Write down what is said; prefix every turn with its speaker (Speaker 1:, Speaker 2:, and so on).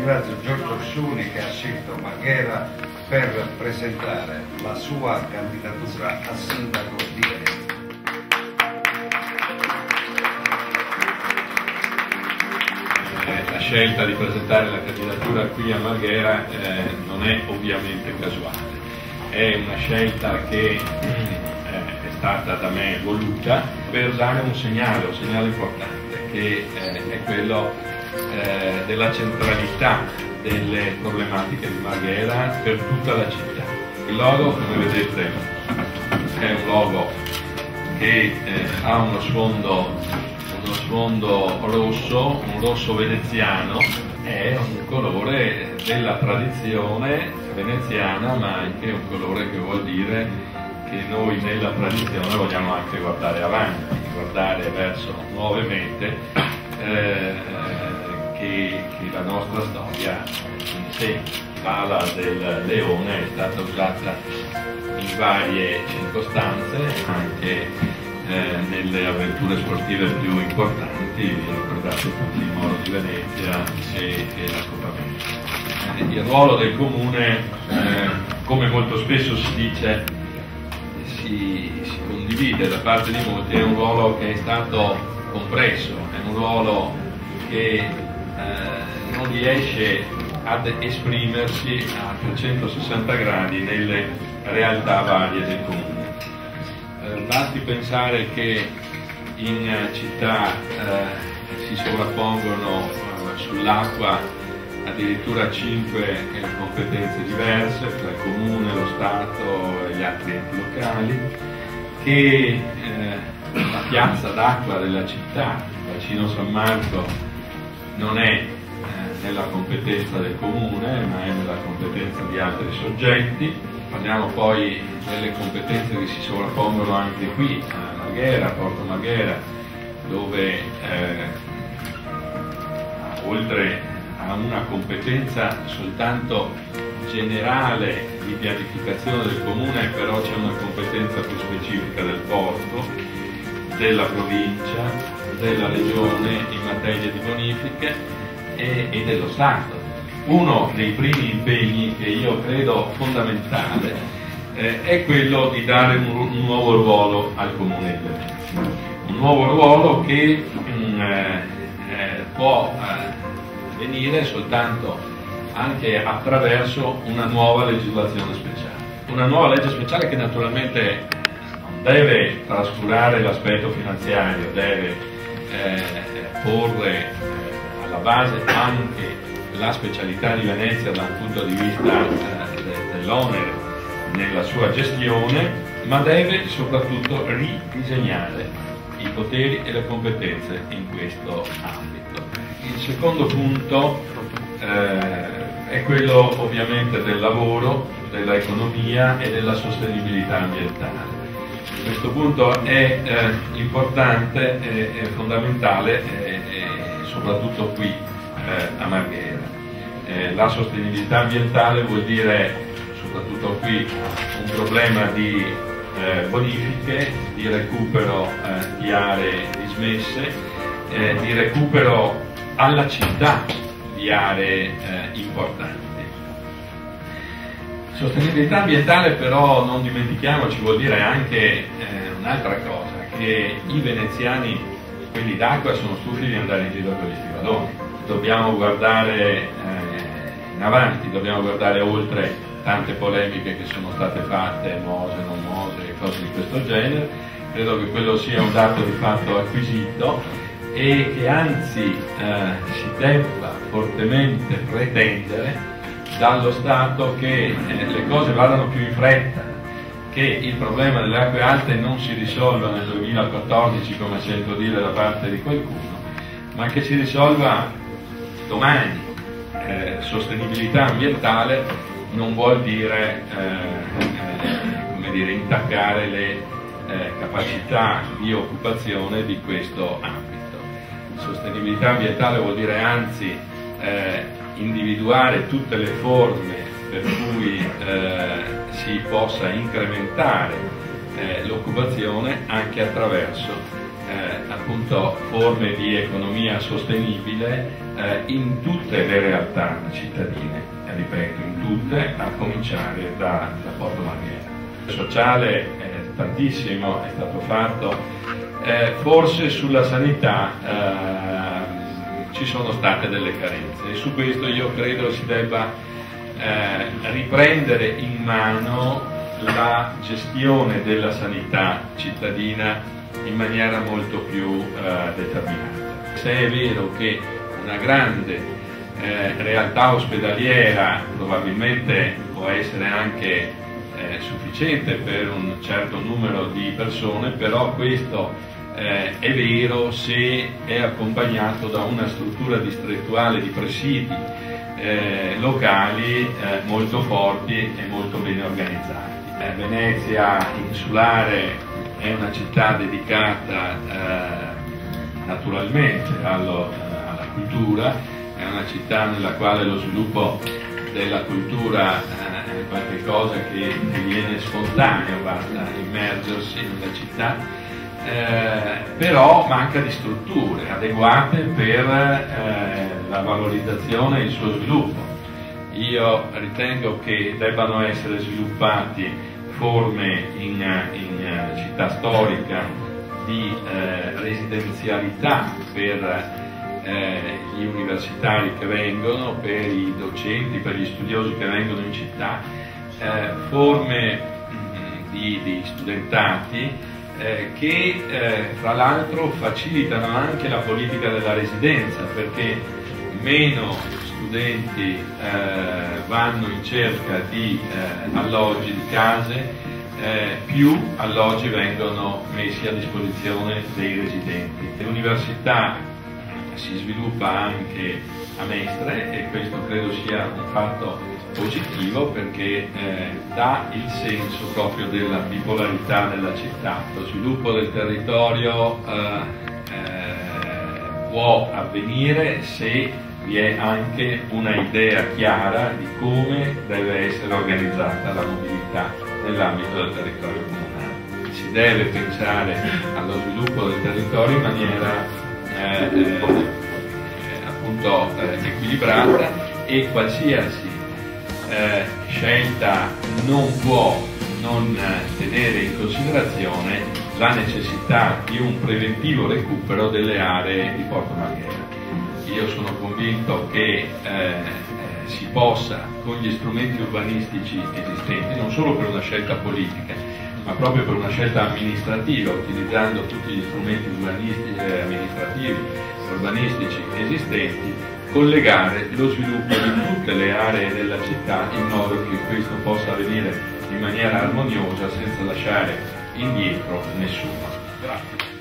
Speaker 1: ringrazio Giorgio Orsuni che ha scelto Marghera per presentare la sua candidatura a sindaco di Venezia.
Speaker 2: La scelta di presentare la candidatura qui a Marghera non è ovviamente casuale, è una scelta che è stata da me voluta per dare un segnale importante, che è quello della centralità delle problematiche di Marghera per tutta la città. Il logo, come vedete, è un logo che ha uno sfondo rosso, un rosso veneziano, è un colore della tradizione veneziana, ma anche un colore che vuol dire che noi nella tradizione vogliamo anche guardare avanti, guardare verso nuove mete che la nostra storia insegna. L'ala del leone è stata usata in varie circostanze, anche nelle avventure sportive più importanti, vi ricordate tutti il Moro di Venezia e la Coppa America. Il ruolo del comune, come molto spesso si dice, si condivide da parte di molti, è un ruolo che è stato compresso, è un ruolo che non riesce ad esprimersi a 360 gradi nelle realtà varie del comune. Basti pensare che in città si sovrappongono sull'acqua addirittura 5 competenze diverse tra il comune, lo Stato e gli altri enti locali, che la piazza d'acqua della città, il bacino San Marco, non è nella competenza del comune, ma è nella competenza di altri soggetti. Parliamo poi delle competenze che si sovrappongono anche qui a Marghera, a Porto Marghera, dove oltre a una competenza soltanto generale di pianificazione del comune, però c'è una competenza più specifica del porto, della provincia, della regione in materia di bonifiche e dello Stato. Uno dei primi impegni che io credo fondamentale è quello di dare un nuovo ruolo al Comune di Venezia, un nuovo ruolo che può venire soltanto anche attraverso una nuova legislazione speciale. Una nuova legge speciale che naturalmente non deve trascurare l'aspetto finanziario, deve porre alla base anche la specialità di Venezia dal punto di vista dell'onere nella sua gestione, ma deve soprattutto ridisegnare i poteri e le competenze in questo ambito. Il secondo punto è quello ovviamente del lavoro, dell'economia e della sostenibilità ambientale. Questo punto è importante e fondamentale soprattutto qui a Marghera. La sostenibilità ambientale vuol dire soprattutto qui un problema di bonifiche, di recupero di aree dismesse, di recupero alla città di aree importanti. Sostenibilità ambientale però, non dimentichiamoci, vuol dire anche un'altra cosa, che i veneziani, quelli d'acqua, sono stufi di andare in giro con gli stivaloni. Dobbiamo guardare in avanti, dobbiamo guardare oltre tante polemiche che sono state fatte, Mose, non Mose, cose di questo genere. Credo che quello sia un dato di fatto acquisito e che anzi si debba fortemente pretendere dallo Stato che le cose vadano più in fretta, che il problema delle acque alte non si risolva nel 2014 come sento dire da parte di qualcuno, ma che si risolva domani. Sostenibilità ambientale non vuol dire, intaccare le capacità di occupazione di questo ambito. Sostenibilità ambientale vuol dire anzi individuare tutte le forme per cui si possa incrementare l'occupazione anche attraverso appunto forme di economia sostenibile in tutte le realtà cittadine, ripeto, in tutte, a cominciare da Porto Marghera. Sociale tantissimo è stato fatto, forse sulla sanità ci sono state delle carenze e su questo io credo si debba riprendere in mano la gestione della sanità cittadina in maniera molto più determinata. Se è vero che una grande realtà ospedaliera probabilmente può essere anche sufficiente per un certo numero di persone, però questo è vero se è accompagnato da una struttura distrettuale di presidi locali molto forti e molto bene organizzati. Venezia insulare è una città dedicata naturalmente alla cultura, è una città nella quale lo sviluppo della cultura è qualcosa che viene spontaneo, basta immergersi nella città, però manca di strutture adeguate per la valorizzazione e il suo sviluppo. Io ritengo che debbano essere sviluppati forme in città storica di residenzialità per gli universitari che vengono, per i docenti, per gli studiosi che vengono in città, forme di studentati che fra l'altro facilitano anche la politica della residenza, perché meno studenti vanno in cerca di alloggi, di case, più alloggi vengono messi a disposizione dei residenti. L'università si sviluppa anche a Mestre e questo credo sia un fatto positivo perché dà il senso proprio della bipolarità della città. Lo sviluppo del territorio può avvenire se vi è anche una idea chiara di come deve essere organizzata la mobilità nell'ambito del territorio comunale. Si deve pensare allo sviluppo del territorio in maniera appunto equilibrata e qualsiasi scelta non può non tenere in considerazione la necessità di un preventivo recupero delle aree di Porto Marghera. Io sono convinto che si possa, con gli strumenti urbanistici esistenti, non solo per una scelta politica, ma proprio per una scelta amministrativa, utilizzando tutti gli strumenti amministrativi e urbanistici esistenti, collegare lo sviluppo di tutte le aree della città in modo che questo possa avvenire in maniera armoniosa senza lasciare indietro nessuno. Grazie.